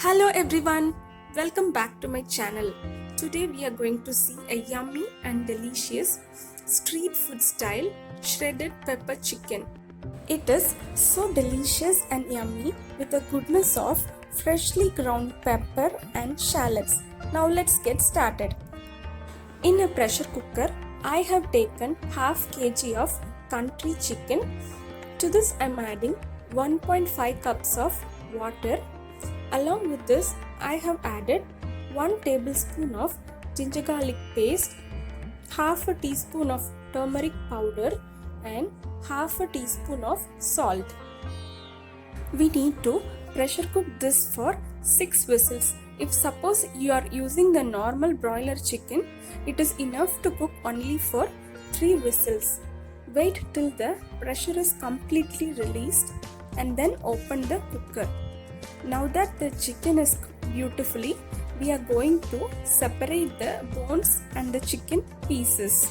Hello everyone, welcome back to my channel. Today we are going to see a yummy and delicious street food style shredded pepper chicken. It is so delicious and yummy with the goodness of freshly ground pepper and shallots. Now let's get started. In a pressure cooker, I have taken half kg of country chicken. To this I am adding 1.5 cups of water. Along with this, I have added 1 tablespoon of ginger garlic paste, half a teaspoon of turmeric powder and half a teaspoon of salt. We need to pressure cook this for 6 whistles. If suppose you are using the normal broiler chicken, it is enough to cook only for 3 whistles. Wait till the pressure is completely released and then open the cooker. Now that the chicken is cooked beautifully, we are going to separate the bones and the chicken pieces.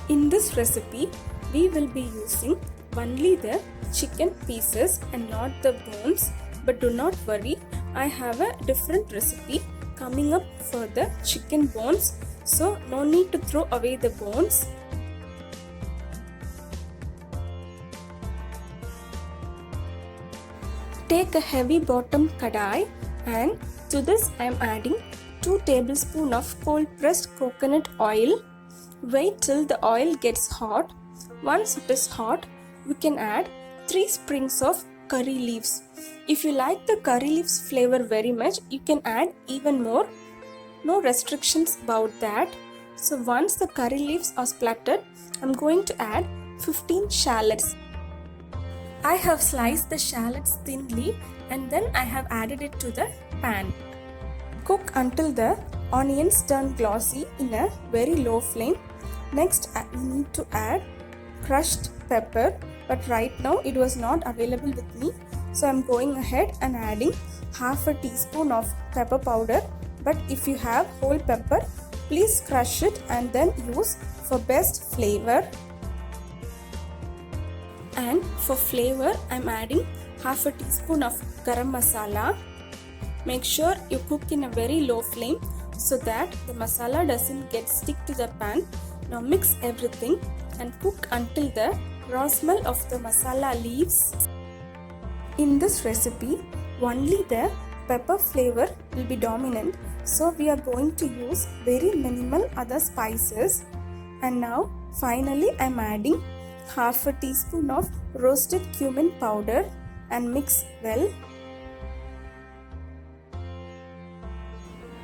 In this recipe, we will be using only the chicken pieces and not the bones. But do not worry, I have a different recipe coming up for the chicken bones, so no need to throw away the bones. Take a heavy bottom kadai and to this I am adding 2 tablespoons of cold pressed coconut oil. Wait till the oil gets hot. Once it is hot, we can add 3 sprigs of curry leaves. If you like the curry leaves flavor very much, you can add even more. No restrictions about that. So once the curry leaves are splattered, I am going to add 15 shallots. I have sliced the shallots thinly and then I have added it to the pan. Cook until the onions turn glossy in a very low flame. Next, we need to add crushed pepper, but right now it was not available with me. So I am going ahead and adding half a teaspoon of pepper powder. But if you have whole pepper, please crush it and then use for best flavor. And for flavor, I am adding half a teaspoon of garam masala. Make sure you cook in a very low flame so that the masala doesn't get stick to the pan. Now mix everything and cook until the raw smell of the masala leaves. In this recipe, only the pepper flavor will be dominant, so we are going to use very minimal other spices. And now finally I am adding half a teaspoon of roasted cumin powder and mix well.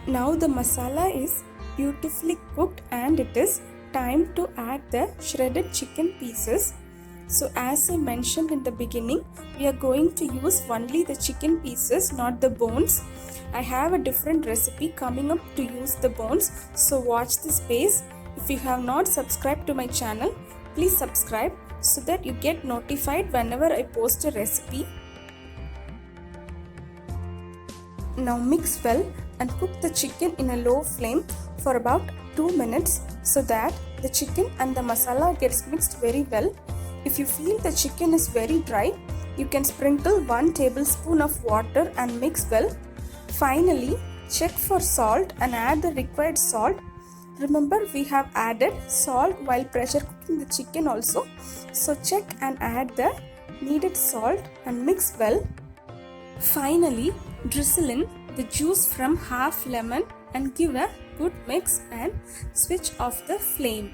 Now the masala is beautifully cooked and it is time to add the shredded chicken pieces. So as I mentioned in the beginning, we are going to use only the chicken pieces, not the bones. I have a different recipe coming up to use the bones, so watch this space. If you have not subscribed to my channel, please subscribe so that you get notified whenever I post a recipe. Now mix well and cook the chicken in a low flame for about 2 minutes so that the chicken and the masala gets mixed very well. If you feel the chicken is very dry, you can sprinkle 1 tablespoon of water and mix well. Finally, check for salt and add the required salt. Remember, we have added salt while pressure cooking the chicken also. So check and add the needed salt and mix well. Finally, drizzle in the juice from half lemon and give a good mix and switch off the flame.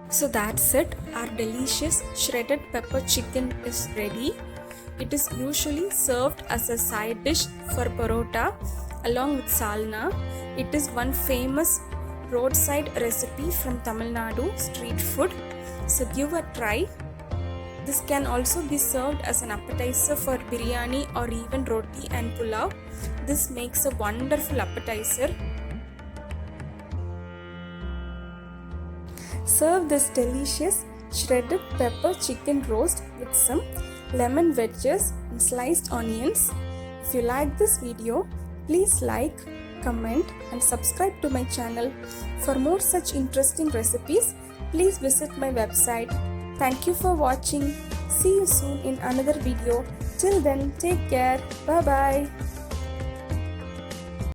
So that's it. Our delicious shredded pepper chicken is ready. It is usually served as a side dish for parota along with salna. It is one famous roadside recipe from Tamil Nadu street food. So give a try. This can also be served as an appetizer for biryani or even roti and pulao. This makes a wonderful appetizer. Serve this delicious shredded pepper chicken roast with some lemon wedges and sliced onions. If you like this video, please like, comment and subscribe to my channel. For more such interesting recipes, please visit my website. Thank you for watching. See you soon in another video. Till then, take care. Bye bye.